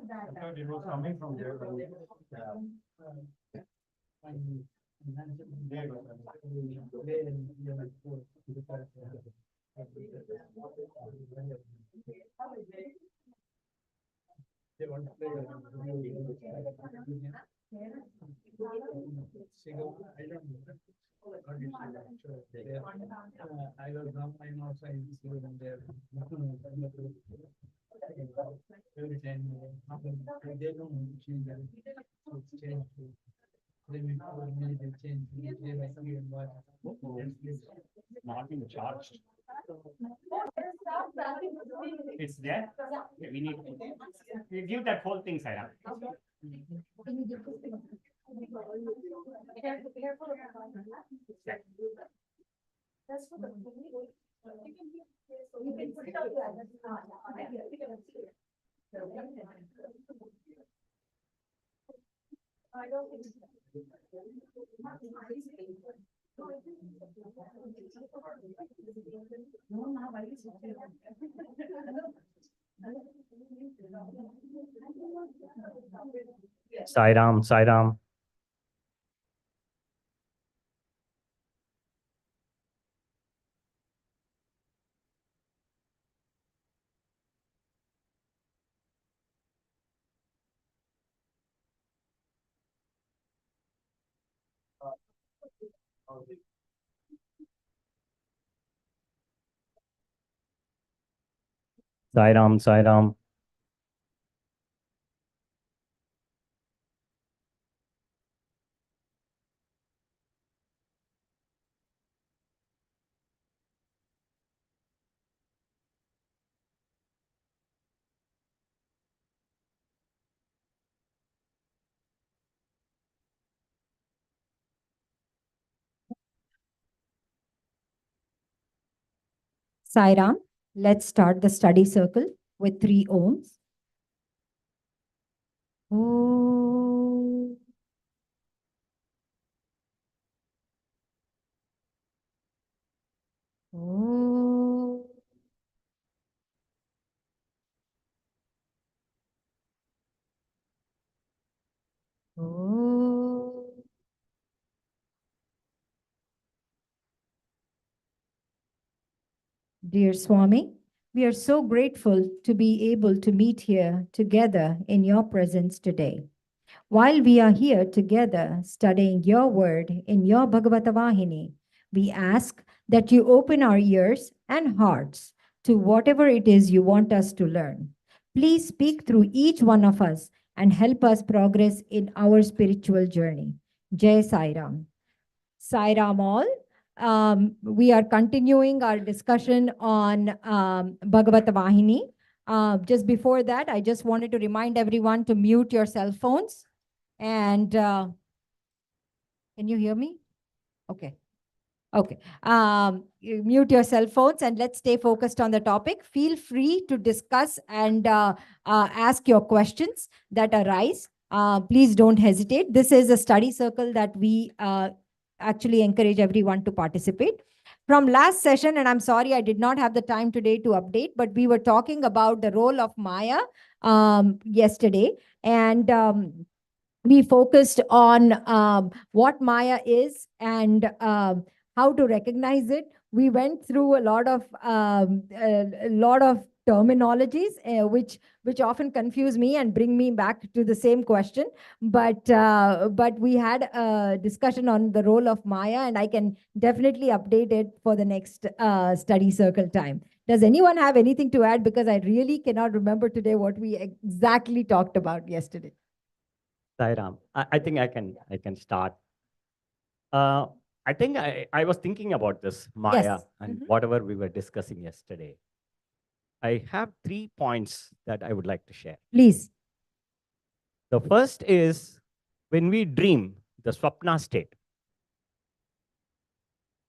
thought it was coming from there. They want to play I was not my mouse I see them there. Every time they don't change it. It's changed. They make they change. They like and what. Not been charged. It's there. Okay, we need to we give that whole thing, Sarah. Sairam, Sairam. Sairam, Sairam. Sairam, let's start the study circle with 3 ohms. Oh. Oh. Oh. Dear Swami, we are so grateful to be able to meet here together in your presence today. While we are here together studying your word in your Bhagavata Vahini, we ask that you open our ears and hearts to whatever it is you want us to learn. Please speak through each one of us and help us progress in our spiritual journey. Jai Sai Ram. Sai Ram all. We are continuing our discussion on Bhagavata Vahini. Just before that, I just wanted to remind everyone to mute your cell phones. And can you hear me? Okay. Okay. You mute your cell phones and let's stay focused on the topic. Feel free to discuss and ask your questions that arise. Please don't hesitate. This is a study circle that we actually encourage everyone to participate. From last session, and I'm sorry I did not have the time today to update, but we were talking about the role of Maya yesterday. And we focused on what Maya is and how to recognize it. We went through a lot of terminologies, which often confuse me and bring me back to the same question. But we had a discussion on the role of Maya, and I can definitely update it for the next study circle time. Does anyone have anything to add? Because I really cannot remember today what we exactly talked about yesterday. Sairam. I think I can start. I think I was thinking about this Maya Yes. and whatever we were discussing yesterday. I have 3 points that I would like to share. Please. The first is when we dream, the swapna state,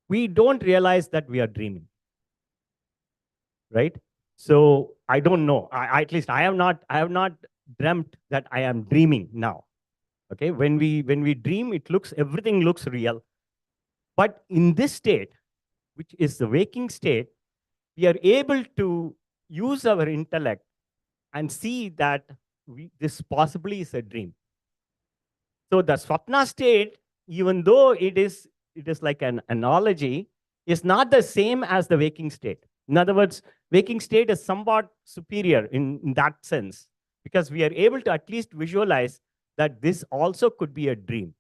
we don't realize that we are dreaming, right? So I don't know. At least I have not dreamt that I am dreaming now. Okay, when we dream, everything looks real. But in this state, which is the waking state, we are able to use our intellect and see that this possibly is a dream. So the swapna state, even though it is like an analogy, is not the same as the waking state. In other words, waking state is somewhat superior in that sense, because we are able to at least visualize that this also could be a dream.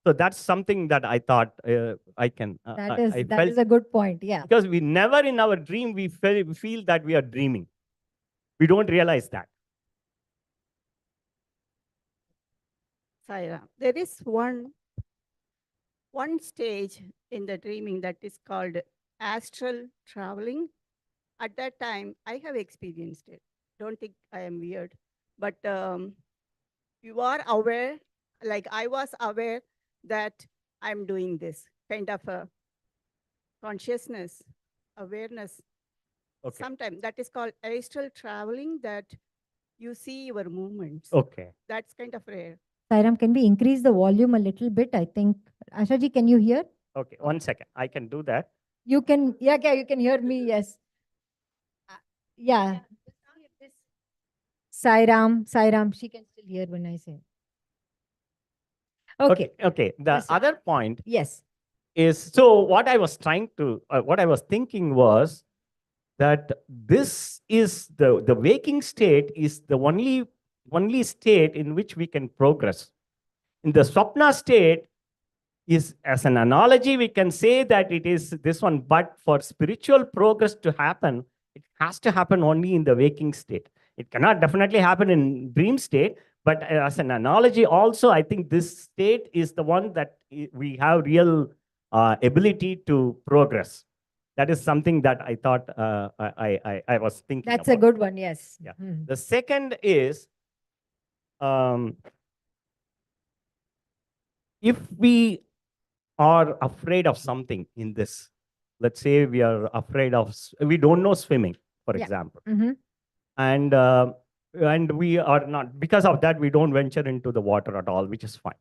So that's something that I thought I can. That I is felt, a good point. Yeah. because we never in our dream we feel that we are dreaming. We don't realize that. Saira, there is one stage in the dreaming that is called astral traveling. At that time, I have experienced it. Don't think I am weird, but you are aware, like I was aware that I'm doing this kind of a consciousness, awareness. Okay. Sometimes that is called astral traveling, that you see your movements. Okay. That's kind of rare. Sairam, can we increase the volume a little bit? I think, Ashaji, can you hear? Okay. 1 second. I can do that. You can, yeah, you can hear me, yes. Yeah. Sairam, she can still hear when I say. Okay. Okay. The Yes, sir. other point Yes. is, so what I was what I was thinking was that this is the waking state is the only state in which we can progress. In the swapna state, is as an analogy, we can say that it is this one, but for spiritual progress to happen, it has to happen only in the waking state. It cannot definitely happen in dream state, but as an analogy also, I think this state is the one that we have real ability to progress. That is something that I thought I was thinking That's about. a good one, yes. Yeah. Hmm. The second is, if we are afraid of something in this, let's say we are afraid of, we don't know swimming, for Yeah. example, Mhm. and we are not, because of that, we don't venture into the water at all, which is fine.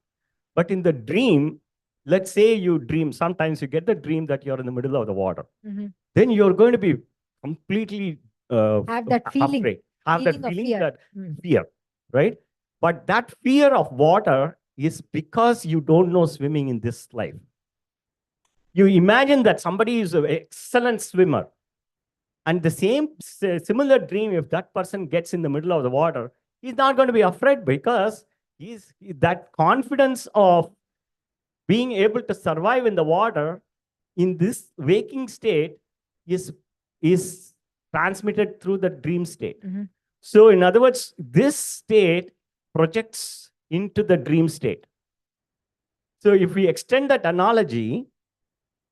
But in the dream, let's say you dream, sometimes you get the dream that you're in the middle of the water. Mhm. Then you're going to be completely Have that feeling. afraid, have that Feeling of feeling, fear. that Mm. fear, right? But that fear of water is because you don't know swimming in this life. You imagine that somebody is an excellent swimmer, and the same similar dream, if that person gets in the middle of the water, he's not going to be afraid, because he's that confidence of being able to survive in the water in this waking state is transmitted through the dream state. Mhm. So in other words, this state projects into the dream state. So if we extend that analogy,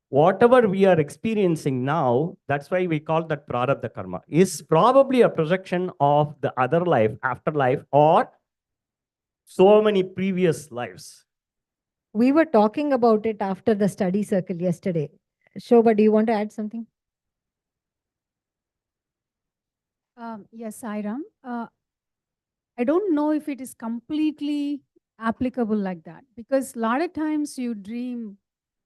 whatever we are experiencing now, that's why we call that prarabdha karma, is probably a projection of the other life, afterlife, or so many previous lives. We were talking about it after the study circle yesterday. Shobha, do you want to add something? Yes, Sairam. I don't know if it is completely applicable like that, because a lot of times you dream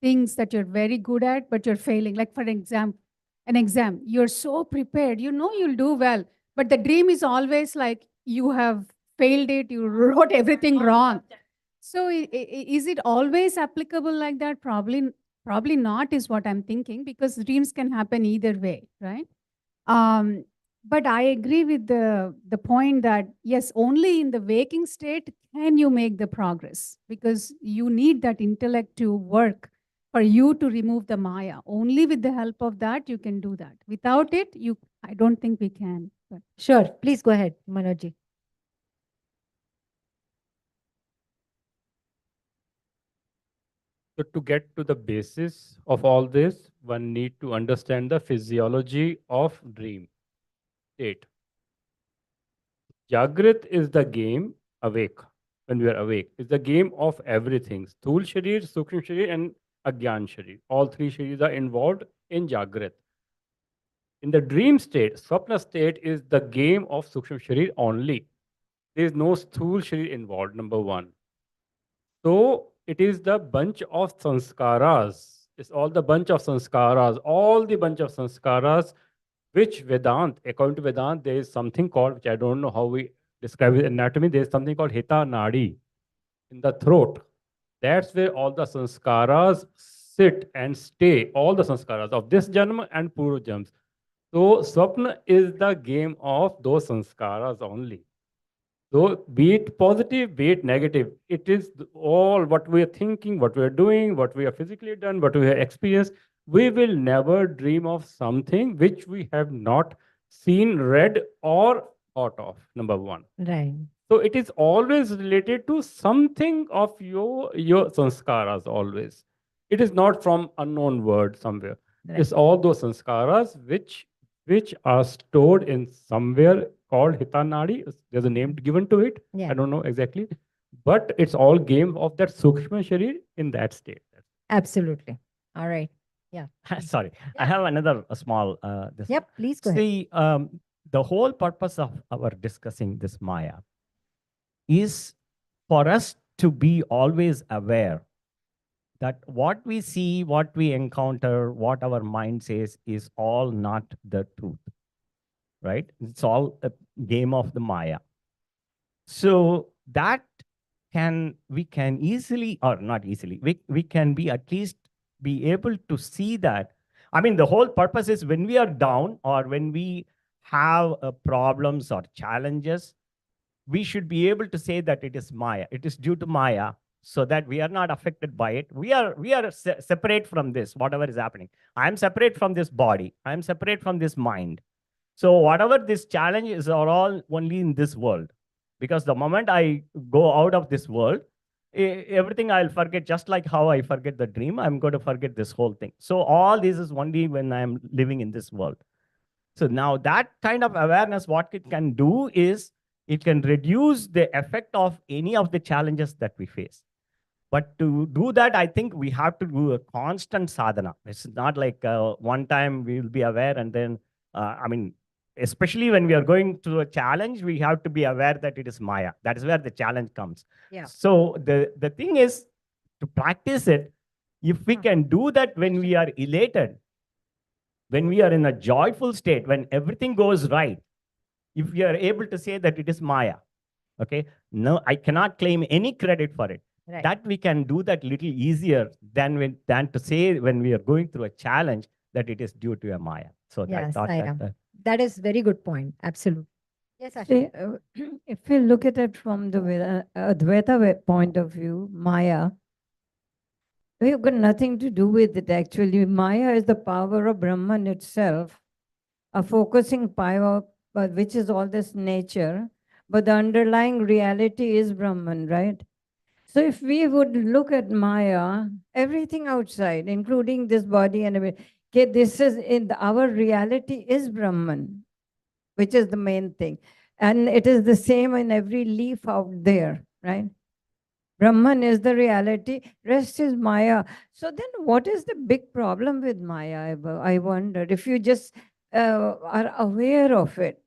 things that you're very good at, but you're failing. Like, for example, an exam, you're so prepared, you know you'll do well, but the dream is always like you have failed it, you wrote everything wrong. So, is it always applicable like that? Probably not, is what I'm thinking, because dreams can happen either way, right? Um, but I agree with the point that yes, only in the waking state can you make the progress, because you need that intellect to work for you to remove the Maya. Only with the help of that you can do that. Without it, I don't think we can. But Sure. Please go ahead, Manojji. So to get to the basis of all this, one need to understand the physiology of dream state. Jagrat is the game awake. When we are awake, it's the game of everything. Sthul Sharir, Sukshma Sharir, and Agyan Sharir. All three Sharirs are involved in Jagrat. In the dream state, Swapna state is the game of Sukshma Sharir only. There is no Sthul Sharir involved, number one. So it is the bunch of sanskaras. It's all the bunch of sanskaras, all the bunch of sanskaras, which Vedant, according to Vedant, there is something called, which I don't know how we describe anatomy, there's something called Hita Nadi in the throat. That's where all the sanskaras sit and stay, all the sanskaras of this janma and purva janmas. So Swapna is the game of those sanskaras only. So be it positive, be it negative, it is all what we are thinking, what we are doing, what we have physically done, what we have experienced. We will never dream of something which we have not seen, read, or thought of. Number one. Right. So it is always related to something of your sanskaras always. It is not from unknown word somewhere. Right. It's all those sanskaras which are stored in somewhere called Hitanadi. There's a name given to it. Yeah. I don't know exactly. But it's all game of that Sukshma Sharir in that state. Absolutely. All right. Sorry, I have another small. This. Yep, please go ahead. See, the whole purpose of our discussing this Maya is for us to be always aware that what we see, what we encounter, what our mind says is all not the truth, right? It's all a game of the Maya. So that we can easily, or not easily, we can be at least be able to see that. I mean, the whole purpose is when we are down or when we have problems or challenges, we should be able to say that it is Maya. It is due to Maya, so that we are not affected by it. We are separate from this, whatever is happening. I am separate from this body. I am separate from this mind. So whatever this challenge is are all only in this world. Because the moment I go out of this world, everything I'll forget, just like how I forget the dream, I'm going to forget this whole thing. So all this is only when I'm living in this world. So now that kind of awareness, what it can do is it can reduce the effect of any of the challenges that we face. But to do that, I think we have to do a constant sadhana. It's not like one time we will be aware and then, I mean, especially when we are going through a challenge, we have to be aware that it is Maya. That is where the challenge comes. Yeah. So the thing is to practice it. If we can do that when we are elated, when we are in a joyful state, when everything goes right, if we are able to say that it is Maya, okay, no, I cannot claim any credit for it. Right. That we can do that little easier than to say when we are going through a challenge that it is due to a Maya. So I Yes, thought Sairam. that. That is very good point. Absolutely. Yes, Asha. See, if we look at it from the Advaita point of view, Maya, we've got nothing to do with it actually. Maya is the power of Brahman itself, a focusing power, which is all this nature, but the underlying reality is Brahman, right? So if we would look at Maya, everything outside, including this body and everything, okay, this is our reality is Brahman, which is the main thing. And it is the same in every leaf out there, right? Brahman is the reality, rest is Maya. So then what is the big problem with Maya? I wonder if you just are aware of it.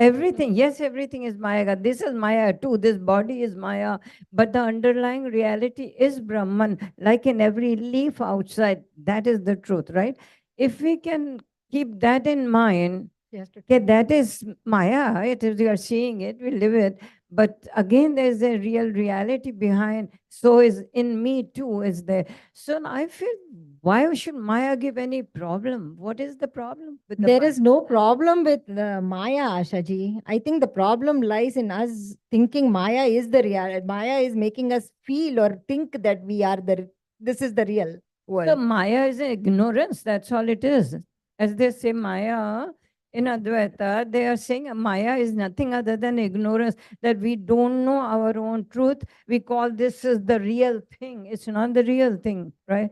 Everything, yes, everything is Maya. This is Maya too. This body is Maya. But the underlying reality is Brahman, like in every leaf outside. That is the truth, right? If we can keep that in mind, okay, that is Maya. It is, we are seeing it, we live it. But again, there's a real reality behind. So is in me too, is there. So I feel, why should Maya give any problem? What is the problem with the There Maya? is no problem with Maya, Ashaji. I think the problem lies in us thinking Maya is the real. Maya is making us feel or think that this is the real world. So Maya is ignorance. That's all it is. As they say, Maya in Advaita, they are saying Maya is nothing other than ignorance, that we don't know our own truth. We call this as the real thing. It's not the real thing, right?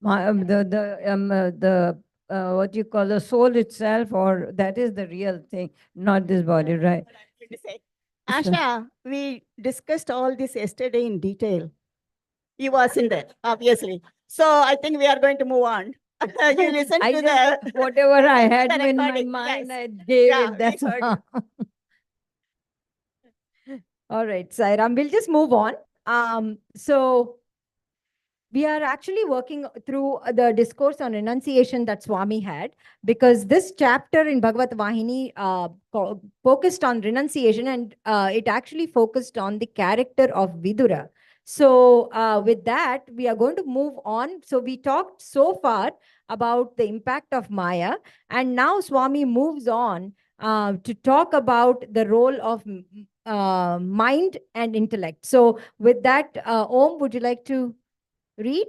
The what you call the soul itself, or that is the real thing, not this body, right? What I'm going to say. Asha, we discussed all this yesterday in detail. You was in there, obviously. So I think we are going to move on. You listen I to just, the whatever I had the in my recording, mind, yes. I gave Yeah, it. we That's heard all. All right, Sairam, we'll just move on. So We are actually working through the discourse on renunciation that Swami had, because this chapter in Bhagavat Vahini focused on renunciation, and it actually focused on the character of Vidura. So with that, we are going to move on. So we talked so far about the impact of Maya, and now Swami moves on to talk about the role of mind and intellect. So with that, Om, would you like to read?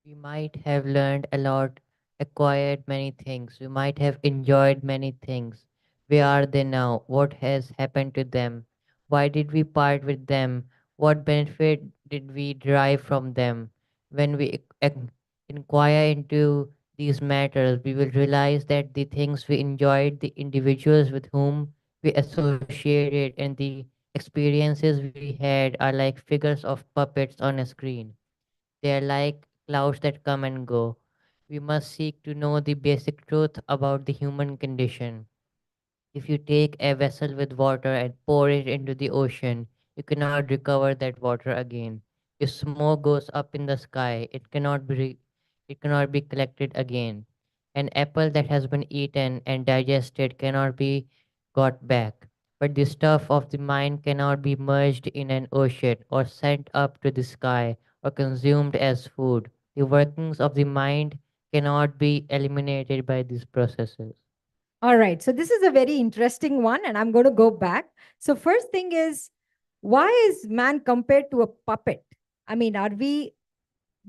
We might have learned a lot, acquired many things. We might have enjoyed many things. Where are they now? What has happened to them? Why did we part with them? What benefit did we derive from them? When we inquire into these matters, we will realize that the things we enjoyed, the individuals with whom we associated, and the experiences we had are like figures of puppets on a screen. They are like clouds that come and go. We must seek to know the basic truth about the human condition. If you take a vessel with water and pour it into the ocean, you cannot recover that water again. If smoke goes up in the sky, it cannot be collected again. An apple that has been eaten and digested cannot be got back. But the stuff of the mind cannot be merged in an ocean or sent up to the sky or consumed as food. The workings of the mind cannot be eliminated by these processes. All right. So this is a very interesting one, and I'm going to go back. So first thing is, why is man compared to a puppet? I mean, are we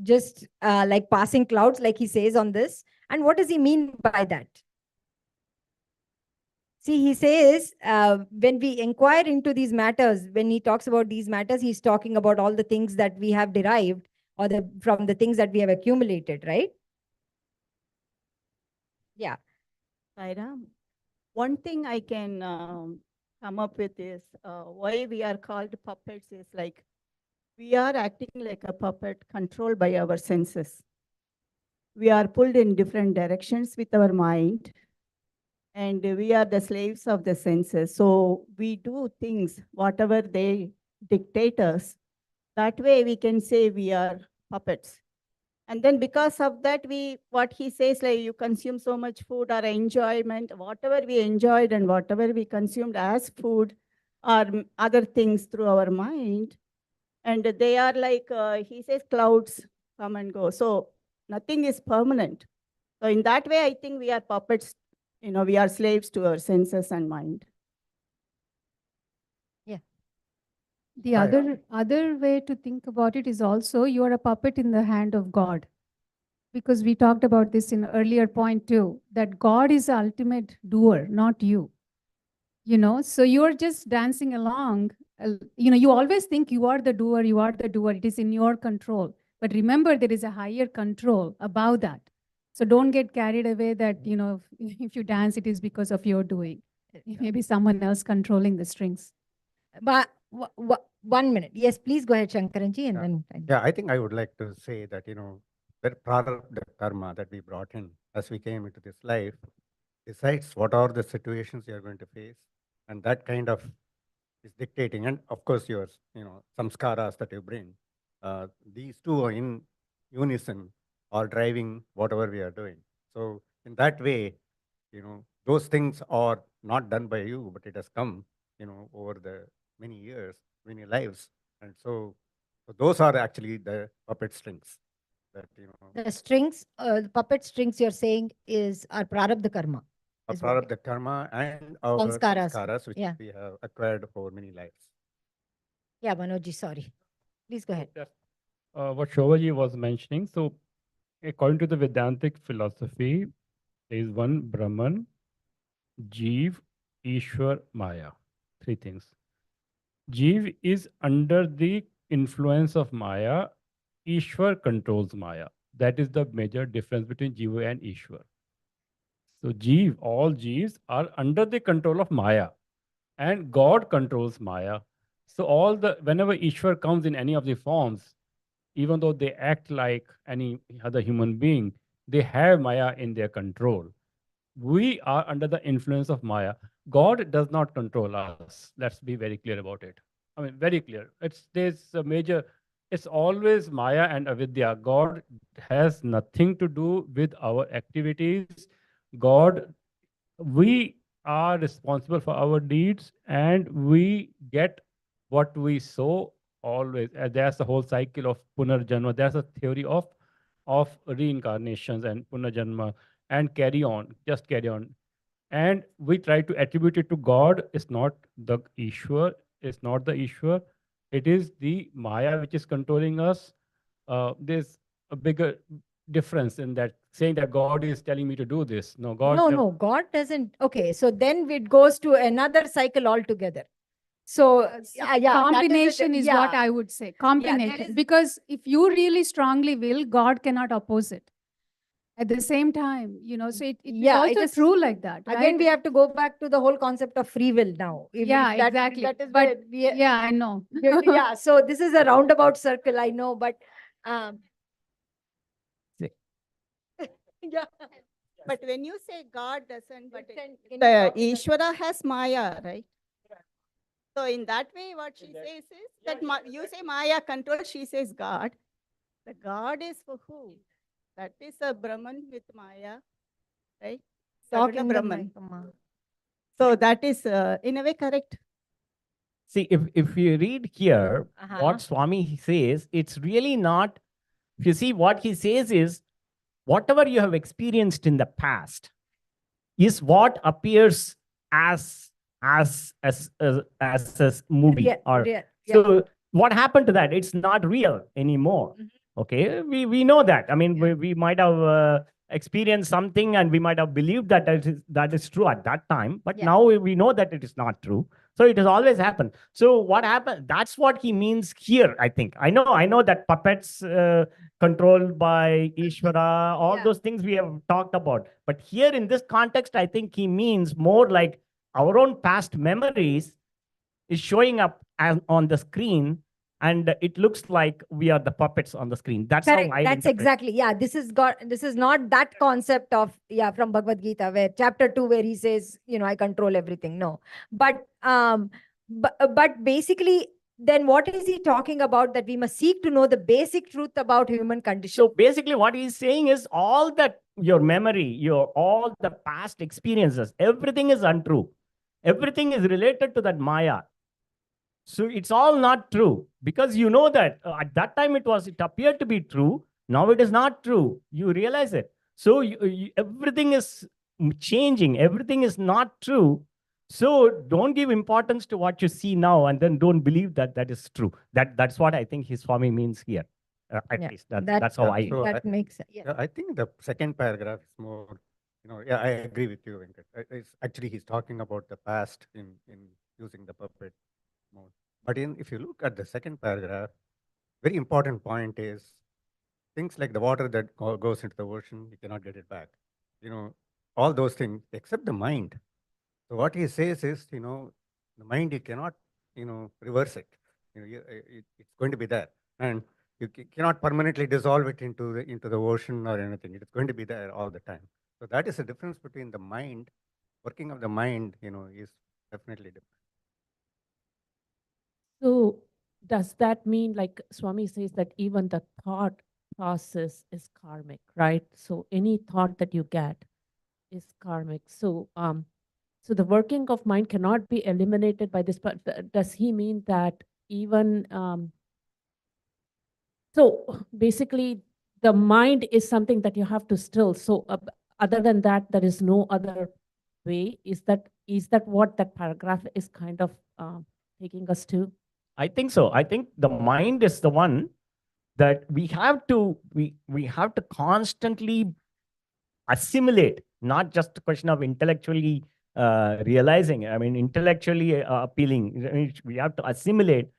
just like passing clouds, like he says on this? And what does he mean by that? See, he says when we inquire into these matters, when he talks about these matters, he's talking about all the things that we have derived, or from the things that we have accumulated, right? Yeah. Saira, one thing I can come up with is why we are called puppets is like we are acting like a puppet controlled by our senses. We are pulled in different directions with our mind, and we are the slaves of the senses. So we do things, whatever they dictate us. That way we can say we are puppets. And then because of that, what he says, like you consume so much food or enjoyment, whatever we enjoyed and whatever we consumed as food or other things through our mind. And they are like, he says, clouds come and go. So nothing is permanent. So in that way, I think we are puppets, we are slaves to our senses and mind. The Hi. other way to think about it is also you are a puppet in the hand of God. Because we talked about this in earlier point too, that God is the ultimate doer, not you. So you're just dancing along. You always think you are the doer, it is in your control. But remember, there is a higher control above that. So don't get carried away that, if you dance, it is because of your doing. It may be someone else controlling the strings. But 1 minute. Yes, please go ahead, Shankaranji, and Yeah. then. Yeah, I think I would like to say that, that prarabdha karma that we brought in as we came into this life decides what are the situations you're going to face. And that kind of is dictating. And of course, your, samskaras that you bring, these two are in unison or driving whatever we are doing. So in that way, those things are not done by you, but it has come, over the many years, many lives. And so those are actually the puppet strings that, The strings, the puppet strings you're saying is our prarabdha karma. our is what it- prarabdha karma and our Samskaras. samskaras, which Yeah. we have acquired over many lives. Yeah, Manojji, sorry. Please go ahead. That's what Shovaji was mentioning. So, according to the Vedantic philosophy, there is one Brahman, Jeev, Ishwar, Maya. Three things. Jeev is under the influence of Maya. Ishwar controls Maya. That is the major difference between Jiva and Ishwar. So, Jeev, all Jeevs are under the control of Maya, and God controls Maya. So, whenever Ishwar comes in any of the forms, even though they act like any other human being, they have Maya in their control. We are under the influence of Maya. God does not control us. Let's be very clear about it. I mean, very clear. There's a major, it's always Maya and Avidya. God has nothing to do with our activities. God, we are responsible for our deeds and we get what we sow always. And that's the whole cycle of Punarjanma. That's a theory of reincarnations and Punarjanma and carry on, just carry on. And we try to attribute it to God. It's not the Ishwar, it's not the Ishwar. It is the Maya which is controlling us. There's a bigger difference in that, saying that God is telling me to do this. No, God. No, God doesn't. Okay, so then it goes to another cycle altogether. So, yeah, that is Combination is what yeah. I would say. Combination. is- Because if you really strongly will, God cannot oppose it. At the same time, so it Yeah, is it also is- true like that. Again, right? we have to go back to the whole concept of free will now. Yeah, exactly. That is But where we, yeah, I know. yeah. So this is a roundabout circle, I know, but yeah. But when you say God doesn't, but Can you the talk- Ishvara has Maya, right? So in that way, what she says is that you say Maya control, she says God. The God is for who? That is a Brahman with Maya, right? Talking Saguna the Brahman. mic, Amma. So that is in a way correct. See, if you read here, Uh-huh. what Swami says, it's really not. If you see, what he says is, whatever you have experienced in the past is what appears as a movie. So what happened to that? It's not real anymore. Mhm. Okay, we know that. I mean, we might have experienced something and we might have believed that that is true at that time, but Yeah. now we know that it is not true. So it has always happened. So what happened? That's what he means here. I think I know that puppets controlled by Ishvara, all Yeah. those things we have talked about. But here in this context, I think he means more like our own past memories is showing up on the screen, and it looks like we are the puppets on the screen. That's Correct. how I That's interpret. exactly. Yeah, this is not that concept of from Bhagavad Gita where chapter 2 where he says, I control everything. No. But basically, then what is he talking about, that we must seek to know the basic truth about human condition? So basically, what he's saying is all that your memory, all the past experiences, everything is untrue. Everything is related to that Maya. So it's all not true, because you know that at that time it appeared to be true. Now it is not true. You realize it. So everything is changing. Everything is not true. So don't give importance to what you see now, and then don't believe that that is true. That's what I think his Swami means here. At Yeah, least that's how I. So that makes sense. Yeah, I think the second paragraph is more, yeah, I agree with you, Venkat. It's actually, he's talking about the past in using the puppet mode. But if you look at the second paragraph, very important point is things like the water that goes into the ocean, you cannot get it back. All those things, except the mind. So what he says is, the mind, you cannot, reverse it. It's going to be there. And you cannot permanently dissolve it into the ocean or anything. It's going to be there all the time. So that is the difference between the mind, working of the mind, is definitely different. So does that mean, like Swami says, that even the thought process is karmic, right? So any thought that you get is karmic. So so the working of mind cannot be eliminated by this, but does he mean that even so basically the mind is something that you have to still, so other than that there is no other way? Is that what that paragraph is kind of taking us to? I think so. I think the mind is the one that we have to constantly assimilate, not just a question of intellectually realizing. I mean, intellectually appealing. I mean, we have to assimilate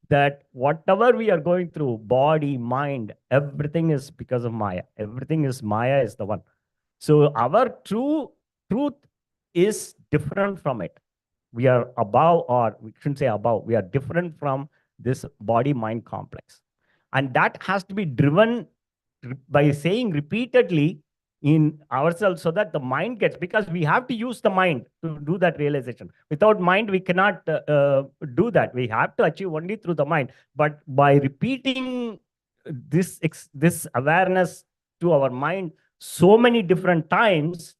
that whatever we are going through, body, mind, everything is because of Maya. Everything is Maya is the one. So our true truth is different from it. We are above, or we shouldn't say above, we are different from this body-mind complex. And that has to be driven by saying repeatedly in ourselves so that the mind gets, because we have to use the mind to do that realization. Without mind, we cannot do that. We have to achieve only through the mind. But by repeating this awareness to our mind so many different times,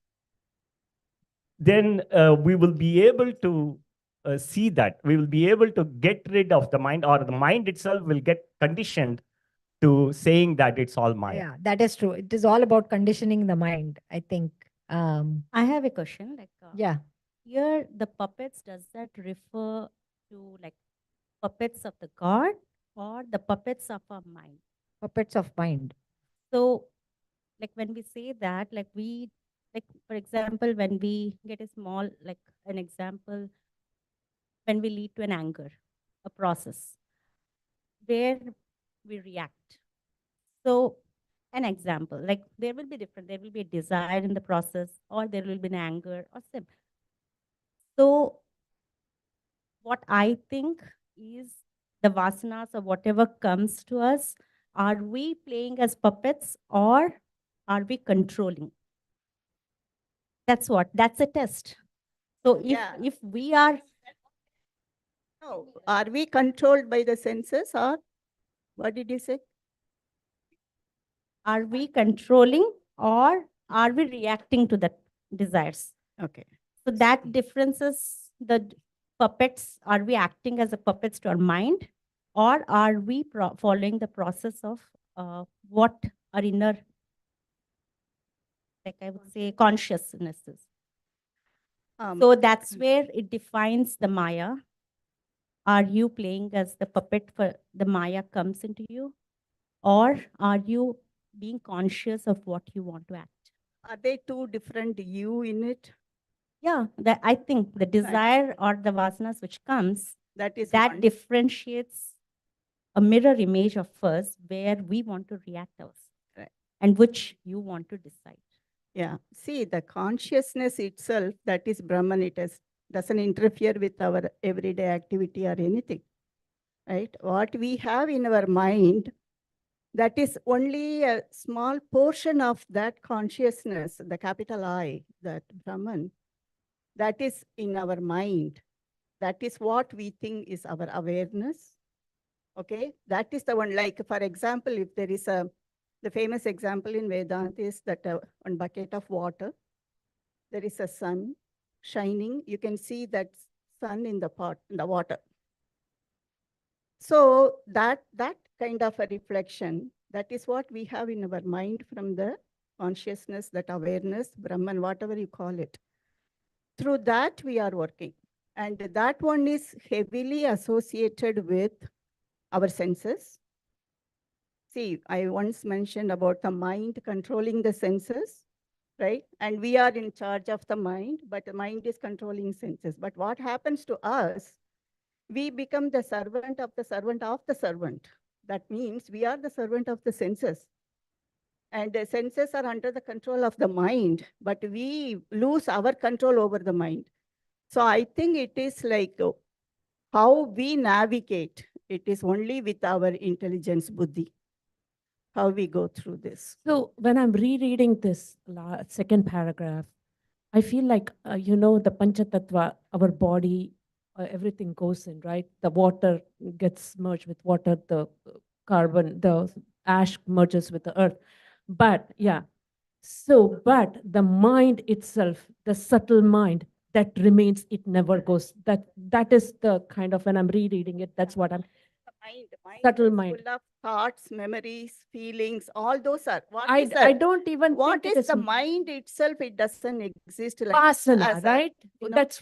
then we will be able to see that. We will be able to get rid of the mind, or the mind itself will get conditioned to saying that it's all Maya. Yeah, that is true. It is all about conditioning the mind, I think. I have a question. Yeah. Here, the puppets, does that refer to like puppets of the god or the puppets of our mind? Puppets of mind. So, like when we say that, like for example, when we get a small, like an example, when we lead to an anger, a process where we react. So, an example, like there will be different, there will be a desire in the process, or there will be an anger or sim. So, what I think is the vasanas or whatever comes to us, are we playing as puppets or are we controlling? That's a test. So if we are, No, are we controlled by the senses, or what did you say? are we controlling or are we reacting to the desires? Okay. So that difference is the puppets. Are we acting as a puppets to our mind, or are we following the process of what our inner, like I would say, consciousness is? So that's where it defines the Maya. Are you playing as the puppet for the Maya comes into you, or are you being conscious of what you want to act? Are they two different you in it? Yeah, that I think the desire or the vasanas which comes, That is that one. differentiates a mirror image of us where we want to react us, Right. and which you want to decide. Yeah. See, the consciousness itself, that is Brahman, doesn't interfere with our everyday activity or anything. Right? What we have in our mind, that is only a small portion of that consciousness, the capital I, that Brahman, that is in our mind. That is what we think is our awareness. Okay, that is the one, like, for example, if there is the famous example in Vedanta is that one bucket of water, there is a sun shining. You can see that sun in the pot, in the water. So that kind of a reflection, that is what we have in our mind from the consciousness, that awareness, Brahman, whatever you call it. Through that, we are working. And that one is heavily associated with our senses. See, I once mentioned about the mind controlling the senses, right? And we are in charge of the mind, but the mind is controlling senses. But what happens to us, we become the servant of the servant of the servant. That means we are the servant of the senses. And the senses are under the control of the mind, but we lose our control over the mind. So I think it is like how we navigate. It is only with our intelligence, buddhi, how we go through this. So when I'm rereading this second paragraph, I feel like, the Panchatattva, our body, everything goes in, right? The water gets merged with water, the carbon, the ash merges with the earth. But yeah, but the mind itself, the subtle mind, that remains, it never goes. That is the kind of, when I'm rereading it, that's what I'm, Mind subtle is mind. full of thoughts, memories, feelings, all those are. I don't even What think it is is the mind itself? It doesn't exist like Vasana, as a, right?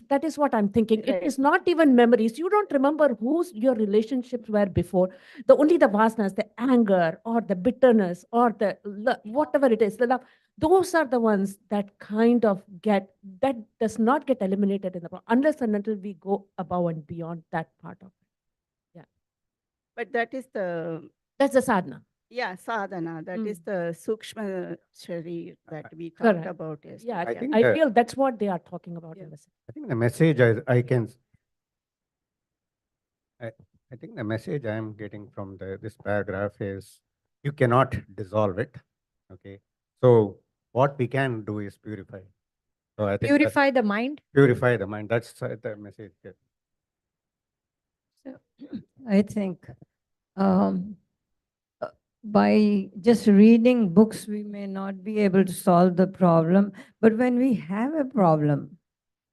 That is what I'm thinking. It Right. is not even memories. You don't remember whose your relationships were before. Only the vasanas, the anger or the bitterness or the whatever it is, the love. Those are the ones that kind of that does not get eliminated in the unless and until we go above and beyond that part of it. Yeah, But that is the, that's the sadhana. yeah, sadhana. That is the sukshma sharir that we talked Correct. about yesterday. Yeah, I think I feel that's what they are talking about in this. I think the message I think the message I am getting from this paragraph is you cannot dissolve it. Okay. So what we can do is purify. So I think Purify the mind. purify the mind. That's the message here. So I think um, uh, by just reading books, we may not be able to solve the problem. But when we have a problem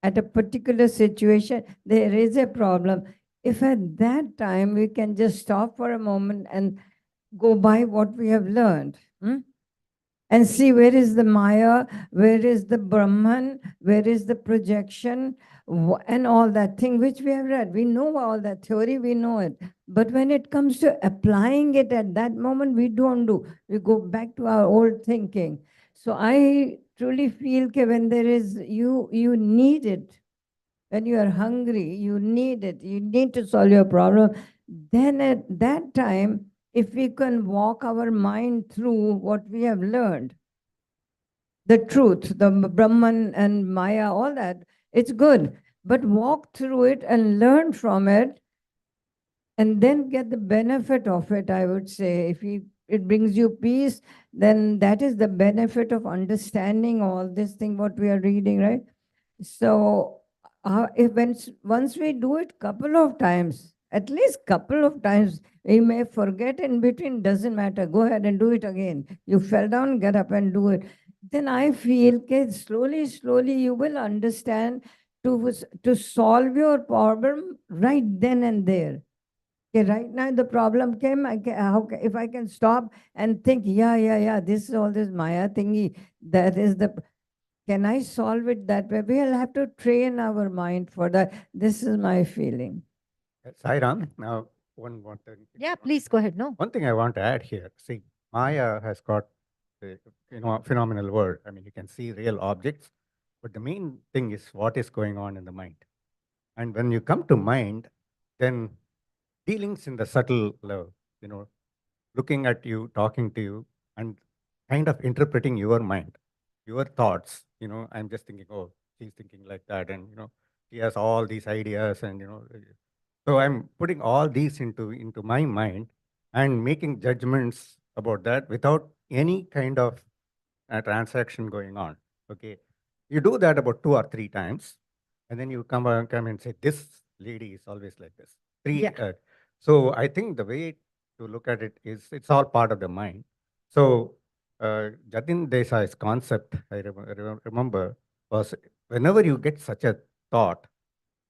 at a particular situation, there is a problem. If at that time we can just stop for a moment and go by what we have learned, and see where is the Maya, where is the Brahman, where is the projection, and all that thing which we have read. We know all that theory, we know it. But when it comes to applying it at that moment, we don't do. We go back to our old thinking. So I truly feel that when there is, you need it. When you are hungry, you need it. You need to solve your problem. Then at that time, if we can walk our mind through what we have learned, the truth, the Brahman and Maya, all that, it's good. But walk through it and learn from it and then get the benefit of it, I would say. If it brings you peace, then that is the benefit of understanding all this thing, what we are reading, right? So once we do it couple of times, at least couple of times, we may forget in between, doesn't matter. Go ahead and do it again. You fell down, get up and do it. Then I feel that slowly you will understand to solve your problem right then and there. Okay, right now the problem came. If I can stop and think, yeah, this is all this Maya thingy. That is can I solve it that way? We'll have to train our mind for that. This is my feeling. Sairam, now one thing. Yeah, please go ahead. No. One thing I want to add here. See, Maya has got a phenomenal word. I mean, you can see real objects, but the main thing is what is going on in the mind. And when you come to mind, then dealings in the subtle level, looking at you, talking to you, and kind of interpreting your mind, your thoughts. I'm just thinking, oh, she's thinking like that, and he has all these ideas, and so I'm putting all these into my mind and making judgments about that without any kind of transaction going on. Okay, you do that about 2 or 3 times, and then you come and say, this lady is always like this. So I think the way to look at it is it's all part of the mind. So Jatin Desai's concept, I remember, was whenever you get such a thought,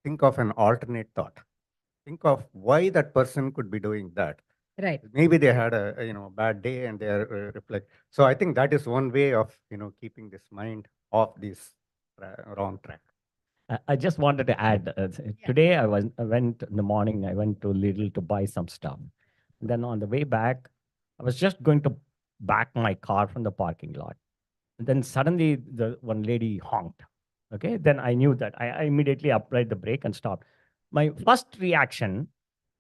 think of an alternate thought. Think of why that person could be doing that. Right. Maybe they had a bad day and they are reflect. So I think that is one way of keeping this mind off this wrong track. I just wanted to add, today I went in the morning, I went to Lidl to buy some stuff. Then on the way back, I was just going to back my car from the parking lot. And then suddenly the one lady honked. Okay, then I knew that. I immediately applied the brake and stopped. My first reaction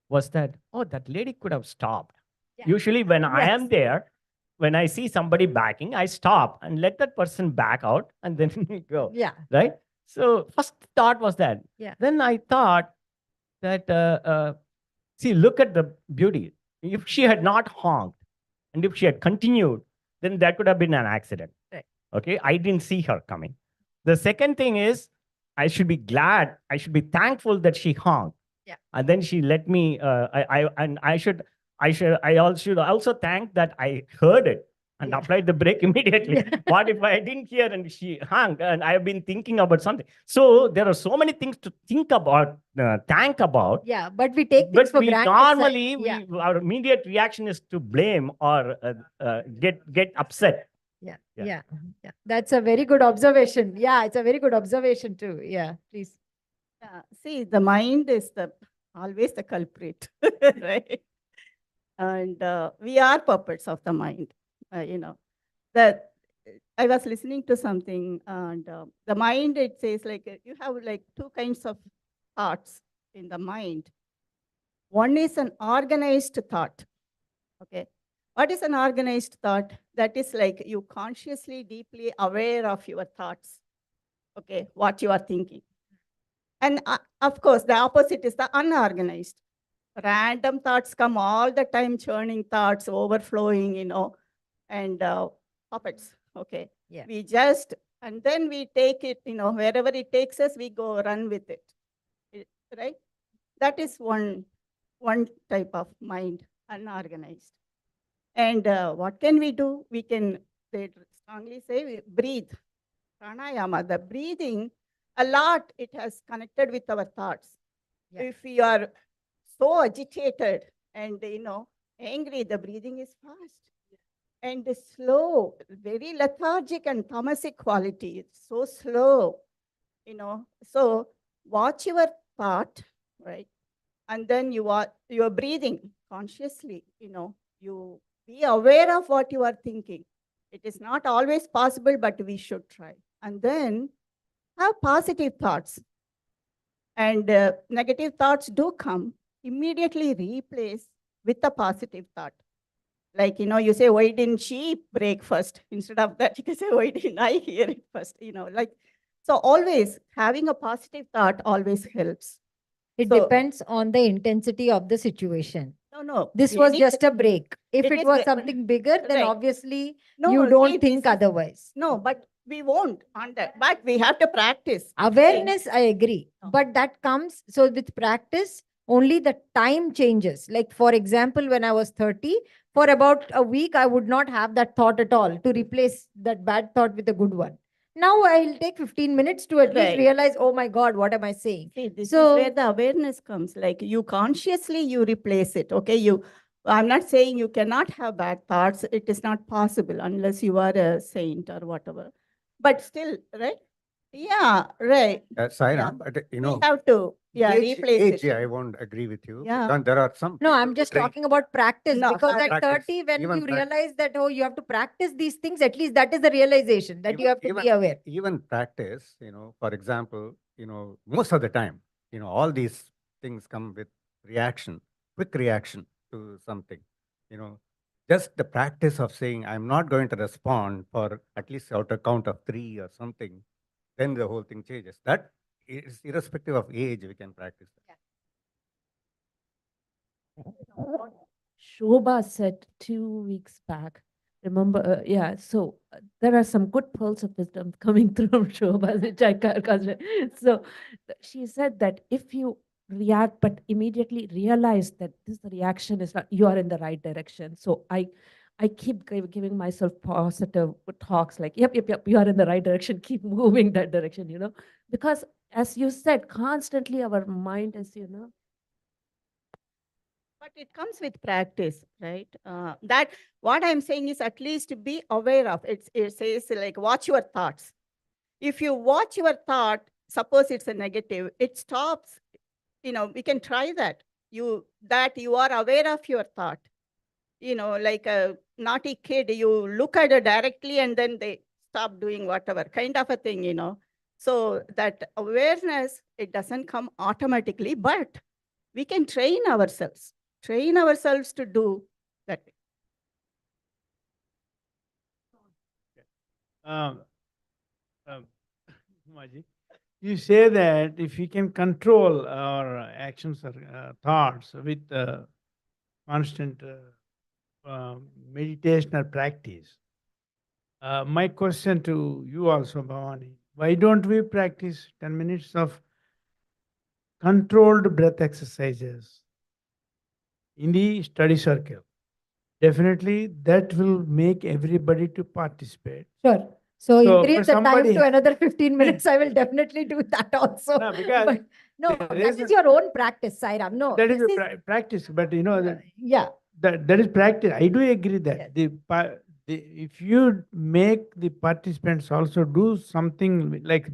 was that, oh, that lady could have stopped. Yeah. Usually when I am Yes. there, when I see somebody backing, I stop and let that person back out and then we go. Yeah. Right? So first thought was that. Yeah. Then I thought that, see, look at the beauty. If she had not honked and if she had continued, then that could have been an accident. Right. Okay, I didn't see her coming. The second thing is, I should be glad, I should be thankful that she honked. Yeah. And then she let me. I should also thank that I heard it and Yeah. applied the brake immediately. What if I didn't hear and she honked and I've been thinking about something? So there are so many things to think about, thank about. Yeah, but we take things But for we granted. normally, Yeah. our immediate reaction is to blame or get upset. Yeah. Yeah. Yeah. Yeah. That's a very good observation. Yeah, it's a very good observation too. Yeah, please. Yeah, see, the mind is always the culprit, right? And we are puppets of the mind. That I was listening to something, and the mind, it says you have two kinds of thoughts in the mind. One is an organized thought. Okay, what is an organized thought? That is you consciously, deeply aware of your thoughts. Okay, what you are thinking. And of course, the opposite is the unorganized. Random thoughts come all the time, churning thoughts, overflowing, and puppets. Okay. Yeah. We just, and then we take it, wherever it takes us, we go run with it. Right? That is one type of mind, unorganized. And what can we do? We can, they strongly say, breathe. Pranayama, the breathing, a lot, it has connected with our thoughts. Yeah. If we are so agitated and, angry, the breathing is fast. And slow, very lethargic and tamasic quality. It's so slow, So watch your thought, right? And then you're breathing consciously, you be aware of what you are thinking. It is not always possible, but we should try. And then have positive thoughts. And negative thoughts do come, immediately replace with a positive thought. Like, you say, why didn't she break first? Instead of that, you can say, why didn't I hear it first? So always having a positive thought always helps. It So- depends on the intensity of the situation. No. This was any- just a break. If It it is was the- something bigger, then Right. obviously No, you see, don't this think is- otherwise. No, but we won't on that. But we have to practice. Awareness, I agree. No. But that comes, so with practice, only the time changes. Like, for example, when I was 30, for about a week, I would not have that thought at all to replace that bad thought with a good one. Now I'll take 15 minutes to at least Right. realize, oh my God, what am I saying? See, this So- is where the awareness comes. Like you consciously, you replace it. Okay, I'm not saying you cannot have bad thoughts. It is not possible unless you are a saint or whatever. But still, right? Yeah, right. Sairam, but We have to, replace age, it. I won't agree with you. Yeah. Because there are some. No, I'm people just who drink- talking about practice, No, because at practice, 30, when even you practice. realize that, oh, you have to practice these things, at least that is the realization that you have to be aware. Even practice, for example, most of the time, all these things come with reaction, quick reaction to something, just the practice of saying, I'm not going to respond for at least out a count of 3 or something, then the whole thing changes. That is irrespective of age, we can practice that. Shobha said 2 weeks back. Remember, so there are some good pearls of wisdom coming through from Shobha, which I consider. So she said that if you react, but immediately realize that this reaction is not, you are in the right direction. So I keep giving myself positive talks like, yep, you are in the right direction. Keep moving that direction, because as you said, constantly our mind is, But it comes with practice, right? That what I'm saying is at least be aware of it. It says like watch your thoughts. If you watch your thought, suppose it's a negative, it stops. We can try that. You are aware of your thought. Like a naughty kid, you look at it directly and then they stop doing whatever kind of a thing. So that awareness, it doesn't come automatically, but we can train ourselves to do that. Umaji, you say that if we can control our actions or thoughts with constant meditation or practice. My question to you also, Bhavani, why don't we practice 10 minutes of controlled breath exercises in the study circle? Definitely that will make everybody to participate. Sure. So So, increase but the time somebody- to another 15 minutes. I will definitely do that also. No, because But no, there that is is a- your own practice, Sairam. No, that is this a practice, but that, yeah. that is practice. I do agree that Yes. if you make the participants also do something like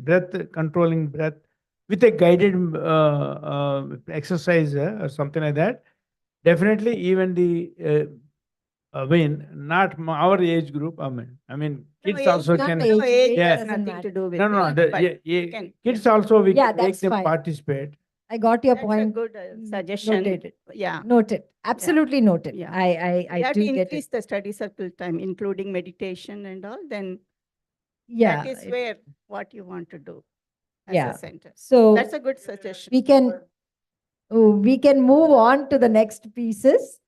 controlling breath with a guided exercise or something like that, definitely even the not our age group. I mean, kids age also not can. age. Age Yeah. doesn't nothing matter. to do with No, that, but we can- kids also we Yeah, can make that's them fine. participate. I got your That's a point. good suggestion. Noted. Yeah. Noted. Absolutely noted. Yeah. I We have to do get increase it. the study circle time, including meditation and all, then Yeah. that is where what you want to do as Yeah. a center. So That's a good suggestion. we can move on to the next pieces.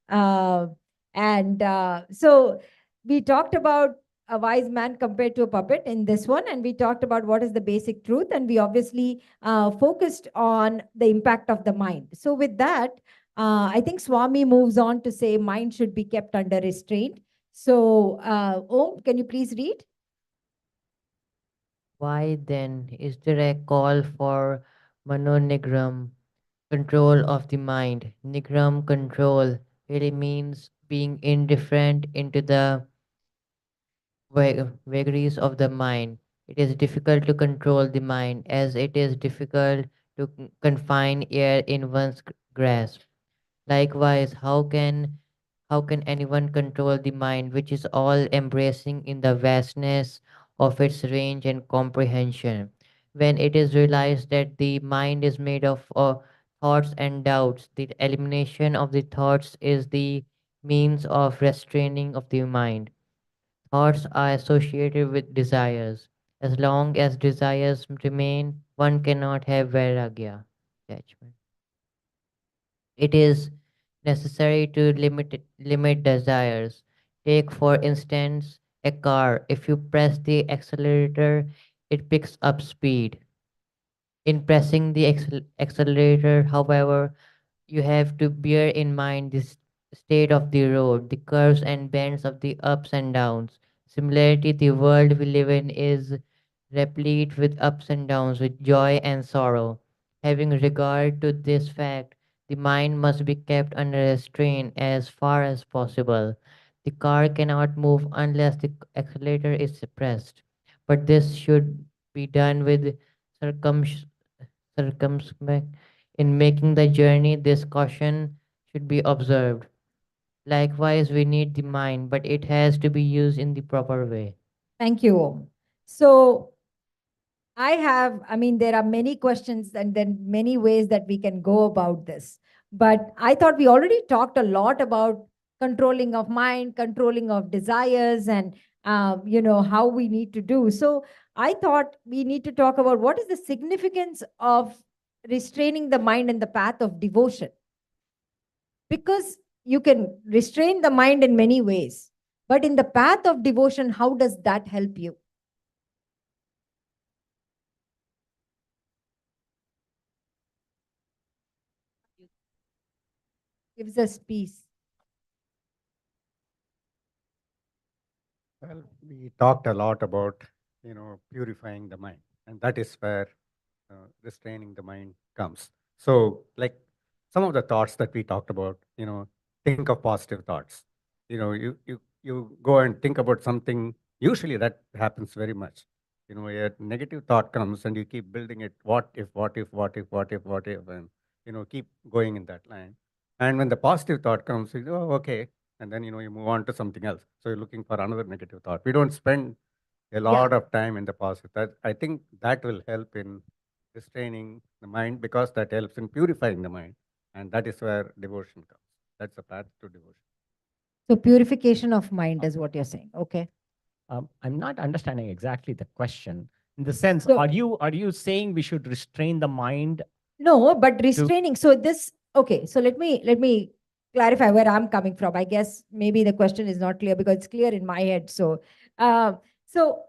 So we talked about a wise man compared to a puppet in this one, and we talked about what is the basic truth, and we obviously focused on the impact of the mind. So with that, I think Swami moves on to say mind should be kept under restraint. So, Om, can you please read? Why then is there a call for mononigram, control of the mind? Nigram control really means being indifferent into the vagaries of the mind. It is difficult to control the mind as it is difficult to confine air in one's grasp. Likewise, how can anyone control the mind which is all embracing in the vastness of its range and comprehension? When it is realized that the mind is made of thoughts and doubts, the elimination of the thoughts is the means of restraining of the mind. Thoughts are associated with desires. As long as desires remain, one cannot have vairagya, detachment. It is necessary to limit desires. Take, for instance, a car. If you press the accelerator, it picks up speed. In pressing the accelerator, however, you have to bear in mind the state of the road, the curves and bends of the ups and downs. Similarly, the world we live in is replete with ups and downs, with joy and sorrow. Having regard to this fact, the mind must be kept under restraint as far as possible. The car cannot move unless the accelerator is suppressed, but this should be done with circumspect. In making the journey, this caution should be observed. Likewise, we need the mind, but it has to be used in the proper way. Thank you, Om. So, I mean, there are many questions and then many ways that we can go about this. But I thought we already talked a lot about controlling of mind, controlling of desires, and how we need to do. So I thought we need to talk about what is the significance of restraining the mind in the path of devotion. Because you can restrain the mind in many ways, but in the path of devotion, how does that help you? Gives us peace. Well, we talked a lot about, purifying the mind, and that is where restraining the mind comes. So, like some of the thoughts that we talked about, think of positive thoughts. You go and think about something. Usually, that happens very much. A negative thought comes, and you keep building it. What if? What if? What if? What if? What if? And keep going in that line. And when the positive thought comes, you go, oh, okay, and then you move on to something else. So you're looking for another negative thought. We don't spend a lot of time in the positive. That I think that will help in restraining the mind because that helps in purifying the mind, and that is where devotion comes. That's the path to devotion. So purification of mind is what you're saying. Okay. I'm not understanding exactly the question. In the sense, So- are you saying we should restrain the mind? No, but restraining. So this, okay. So let me clarify where I'm coming from. I guess maybe the question is not clear because it's clear in my head. Uh, so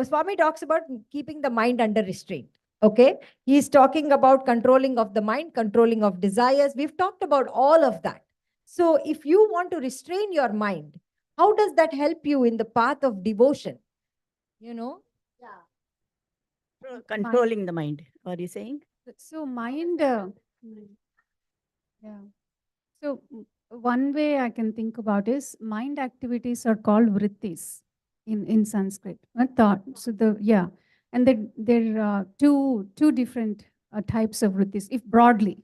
Swami talks about keeping the mind under restraint. Okay. He's talking about controlling of the mind, controlling of desires. We've talked about all of that. So if you want to restrain your mind, how does that help you in the path of devotion? You know? Controlling the mind, are you saying? So mind, yeah. So one way I can think about is mind activities are called vrittis in Sanskrit. Thought. So and there are two different types of vrittis. If broadly,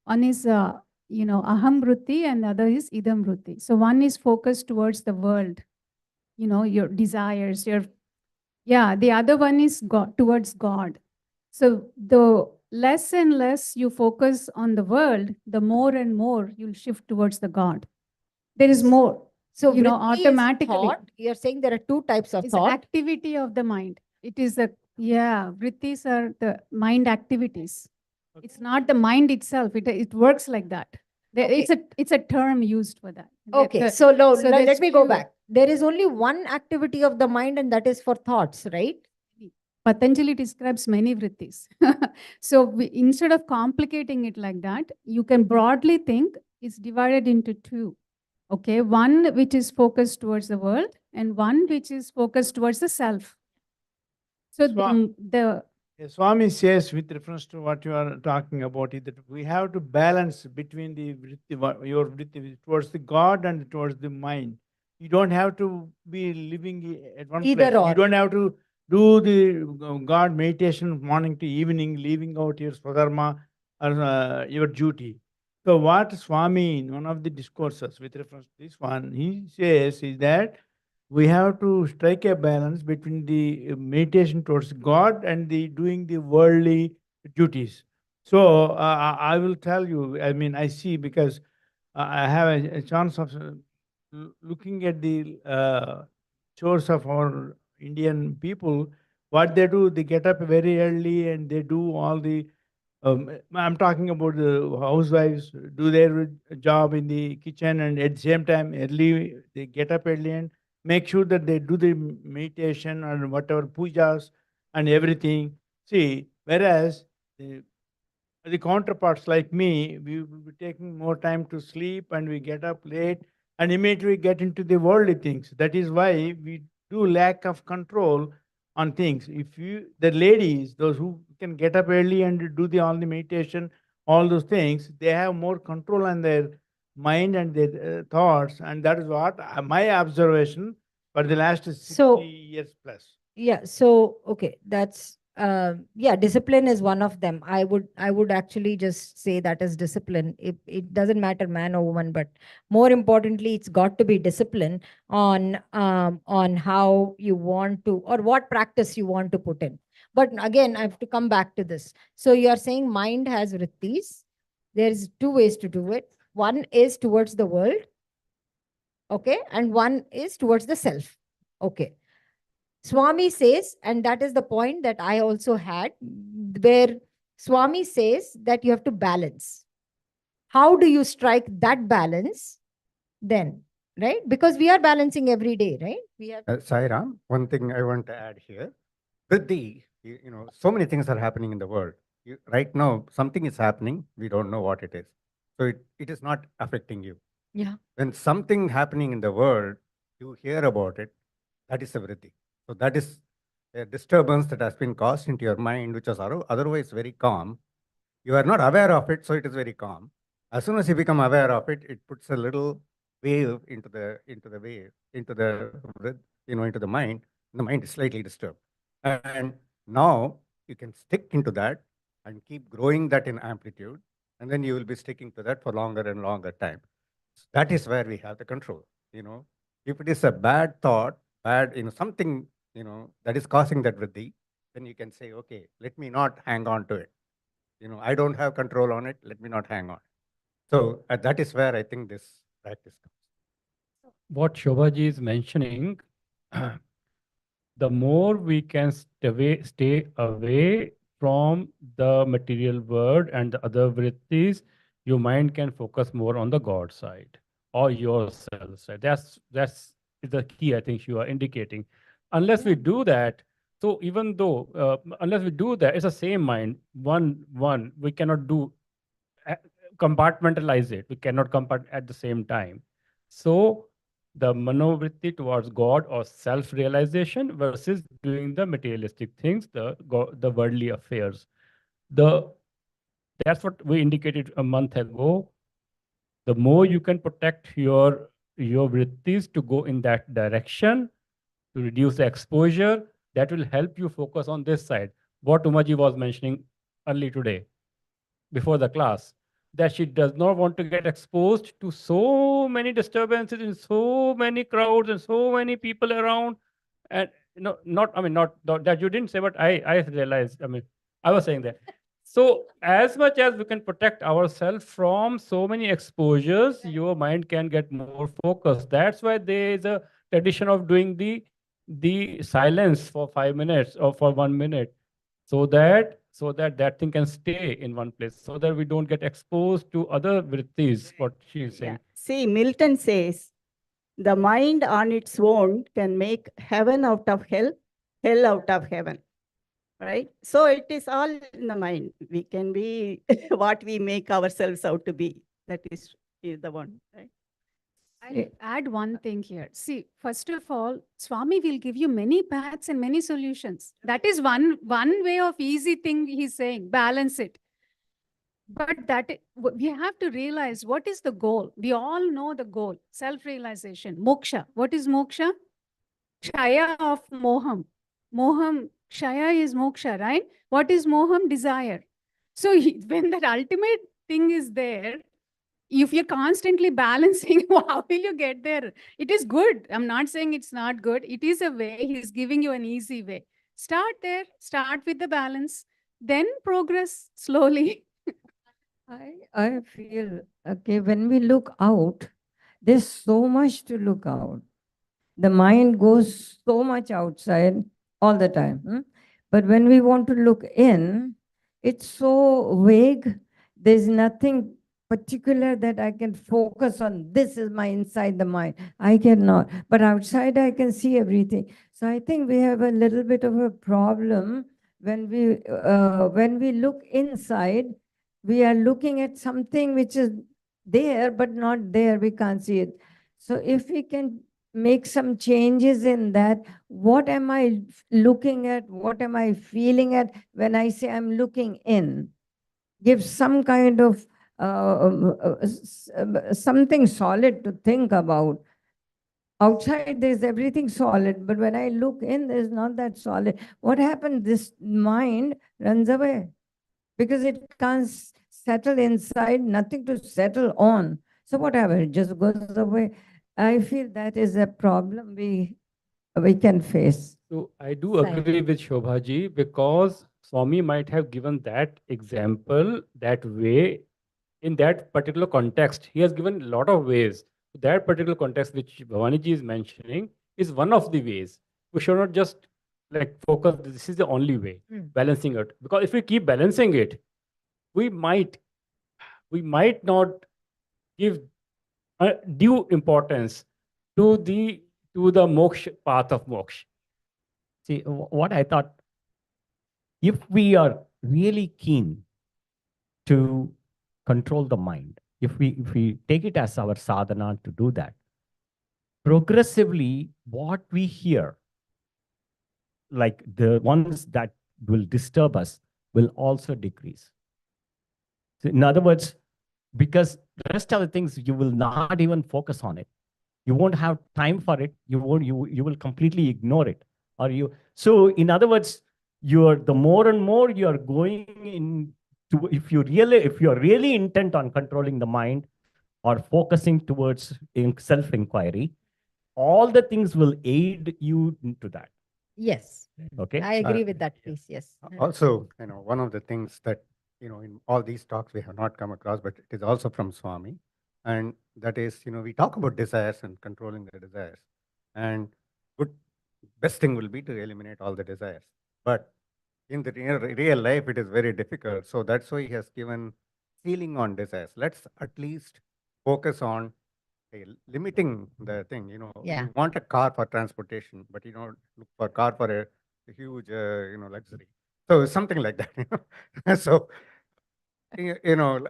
one is aham vritti and the other is idam vritti. So one is focused towards the world, your desires, the other one is God, towards God. So the less and less you focus on the world, the more and more you'll shift towards the God. There is more. So vritti is automatically, thought. you're saying there are two types of It's thought. activity of the mind. It is vrittis are the mind activities. It's not the mind itself. It works like that. Okay. It's a term used for that. Okay, so now so let there's me go few- back. There is only one activity of the mind, and that is for thoughts, right? Patanjali describes many vrittis. So instead of complicating it like that, you can broadly think it's divided into two. Okay, one which is focused towards the world and one which is focused towards the self. So the Swami says, with reference to what you are talking about, is that we have to balance between the your vritti towards the God and towards the mind. You don't have to be living at one Either place. or. You don't have to do the God meditation morning to evening, leaving out your swadharma or your duty. So what Swami, in one of the discourses with reference to this one, he says is that we have to strike a balance between the meditation towards God and the doing the worldly duties. So I will tell you. I mean, I see because I have a chance of looking at the chores of our Indian people. What they do, they get up very early and they do all the I'm talking about the housewives do their job in the kitchen, and at the same time, early they get up early and make sure that they do the meditation and whatever pujas and everything. See, whereas the counterparts like me, we will be taking more time to sleep and we get up late and immediately get into the worldly things. That is why we do lack of control on things. If you, the ladies, those who can get up early and do the all the meditation, all those things, they have more control on their mind and their thoughts. And that is what my observation for the last 60 So- years plus. Yeah, so okay, that's yeah, discipline is one of them. I would actually just say that is discipline. It doesn't matter man or woman, but more importantly, it's got to be discipline on how you want to, or what practice you want to put in. But again, I have to come back to this. So you are saying mind has vrittis. There's two ways to do it. One is towards the world, okay, and one is towards the self. Okay. Swami says, and that is the point that I also had, where Swami says that you have to balance. How do you strike that balance then? Right? Because we are balancing every day, right? We have Sai Ram, one thing I want to add here. With so many things are happening in the world. Right now, something is happening. We don't know what it is. So it is not affecting you. Yeah. When something happening in the world, you hear about it, that is a vritti. So that is a disturbance that has been caused into your mind, which was otherwise very calm. You are not aware of it, so it is very calm. As soon as you become aware of it, it puts a little wave into the wave, into the into the mind. And the mind is slightly disturbed. And now you can stick into that and keep growing that in amplitude, and then you will be sticking to that for longer and longer time. That is where we have the control. If it is a bad thought, bad, something, that is causing that vritti, then you can say, okay, let me not hang on to it. I don't have control on it. Let me not hang on. So that is where I think this practice comes. What Shobhaji is mentioning, the more we can stay away from the material world and the other vrittis, your mind can focus more on the God side or yourself side. That's the key I think you are indicating. Unless we do that, so even though unless we do that, it's the same mind. One we cannot do uh, compartmentalize it. We cannot compart at the same time. So the manovritti towards God or self-realization versus doing the materialistic things, the worldly affairs. That's what we indicated a month ago. The more you can protect your vrittis to go in that direction, to reduce the exposure, that will help you focus on this side. What Umaji was mentioning early today, before the class, that she does not want to get exposed to so many disturbances in so many crowds and so many people around. And not I mean not that you didn't say, but I realized, I mean, I was saying that. So as much as we can protect ourselves from so many exposures, your mind can get more focused. That's why there is a tradition of doing the silence for 5 minutes or for 1 minute, so that so that that thing can stay in one place, so that we don't get exposed to other vrittis, what she is saying. See, Milton says, the mind on its own can make heaven out of hell, hell out of heaven. Right? So it is all in the mind. We can be what we make ourselves out to be. That is the one, right? I'll add one thing here. See, first of all, Swami will give you many paths and many solutions. That is one way of easy thing he's saying. Balance it. But we have to realize what is the goal. We all know the goal, self-realization, moksha. What is moksha? Kshaya of moham. Moham, kshaya is moksha, right? What is moham? Desire. So when that ultimate thing is there, if you're constantly balancing, how will you get there? It is good. I'm not saying it's not good. It is a way. He's giving you an easy way. Start there. Start with the balance. Then progress slowly. I feel, okay, when we look out, there's so much to look out. The mind goes so much outside all the time. But when we want to look in, it's so vague. There's nothing particular that I can focus on. This is my inside the mind. I cannot. But outside, I can see everything. So I think we have a little bit of a problem when we look inside. We are looking at something which is there, but not there. We can't see it. So if we can make some changes in that, what am I looking at? What am I feeling at when I say I'm looking in? Give some kind of something solid to think about. Outside, there's everything solid, but when I look in, there's not that solid. What happened? This mind runs away because it can't settle inside, nothing to settle on. So whatever, it just goes away. I feel that is a problem we can face. So I do agree with Shobhaji, because Swami might have given that example that way in that particular context. He has given a lot of ways. That particular context which Bhavaniji is mentioning is one of the ways. We should not just like focus, this is the only way, balancing it. Because if we keep balancing it, we might not give due importance to the moksha, path of moksha. See, what I thought, if we are really keen to control the mind, if we take it as our sadhana to do that, progressively what we hear, like the ones that will disturb us, will also decrease. So in other words, because the rest of the things, you will not even focus on it. You won't have time for it. You will completely ignore it. So in other words, the more and more you are going into, if you're really intent on controlling the mind or focusing towards self-inquiry, all the things will aid you into that. Yes. Okay. I agree with that piece. Yes. Also, one of the things that, in all these talks we have not come across, but it is also from Swami. And that is, we talk about desires and controlling the desires. And best thing will be to eliminate all the desires. But in the real life, it is very difficult. So that's why he has given ceiling on desires. Let's at least focus on limiting the thing. Yeah. You want a car for transportation, but you don't look for a car for a huge, luxury. So something like that. So,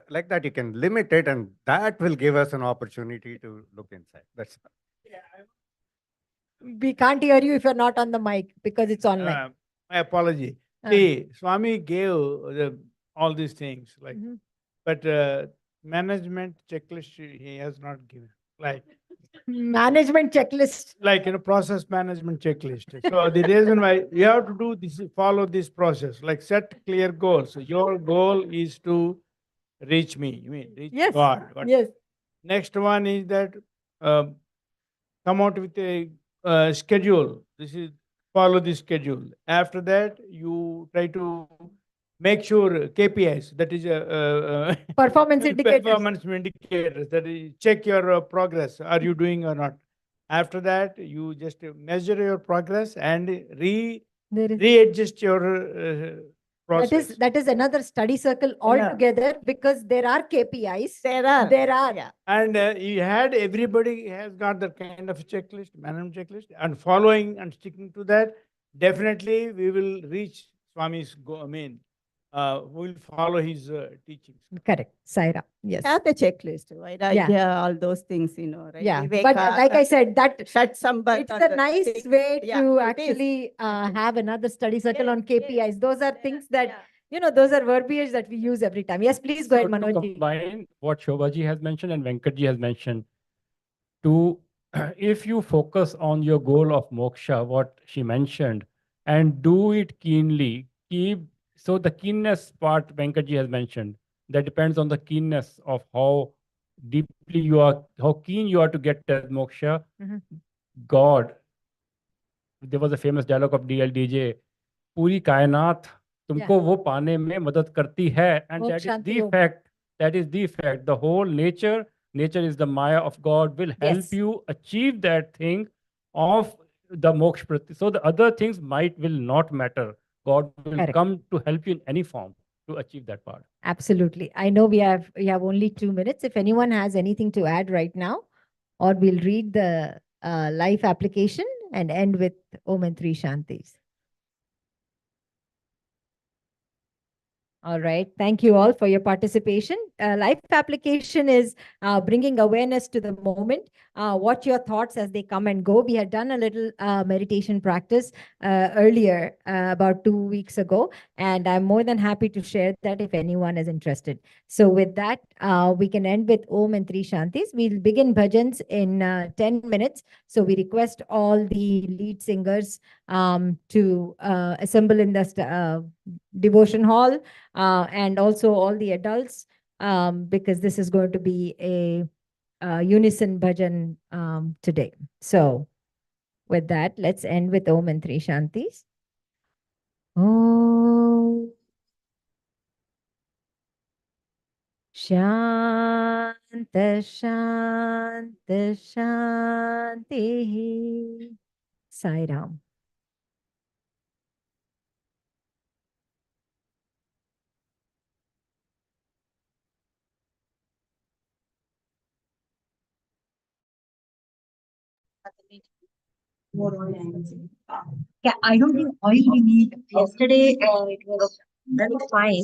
like that, you can limit it, and that will give us an opportunity to look inside. That's We can't hear you if you're not on the mic because it's online. My apology. See, Swami gave all these things, like, but management checklist he has not given. Like Management checklist. like process management checklist. So the reason why you have to do this, follow this process, like set clear goals. Your goal is to reach me. You mean reach God. Yes. Next one is that come out with a schedule. This is follow this schedule. After that, you try to make sure KPIs, that is Performance indicators. performance indicators, that is check your progress. Are you doing or not? After that, you just measure your progress and readjust your process. That is another study circle altogether, because there are KPIs. There are. There are. Yeah. And you had everybody has got that kind of checklist, management checklist, and following and sticking to that. Definitely, we will reach Swami's we will follow his teachings. Correct. Saira. Yes. Have the checklist, Yeah. yeah, all those things, right? Yeah. Viveka, But like I said, that Shat Sambandha, it's a nice thing. way Yeah, to it is. actually have another study circle Yes, on KPIs. yes. Those are things that, Yeah. those are verbiage that we use every time. Yes, please go So ahead, to Manoj. combine what Shobhaji has mentioned and Venkatji has mentioned, to if you focus on your goal of moksha, what she mentioned, and do it keenly, so the keenness part Venkatji has mentioned, that depends on the keenness of how deeply you are, how keen you are to get that moksha. Mhm. God, there was a famous dialogue of DLDJ, पूरी कायनात तुमको वो पाने में मदद करती है, and Om that is Shanti the Om. fact, the whole nature is the maya of God, will help Yes. you achieve that thing of the moksha prati. So the other things will not matter. God will Correct. come to help you in any form to achieve that part. Absolutely. I know we have only 2 minutes. If anyone has anything to add right now, or we'll read the life application and end with Om and Three Shantis. All right. Thank you all for your participation. Life application is bringing awareness to the moment. Watch your thoughts as they come and go. We had done a little meditation practice earlier, about 2 weeks ago, and I'm more than happy to share that if anyone is interested. So with that, we can end with Om and Three Shantis. We'll begin bhajans in 10 minutes. So we request all the lead singers to assemble in the devotion hall, and also all the adults, because this is going to be a unison bhajan today. So with that, let's end with Om and Three Shantis. Om Shanta Shanta Shanti. Sai Ram. More oil and yeah, I don't think oil we need. Yesterday it was very fine.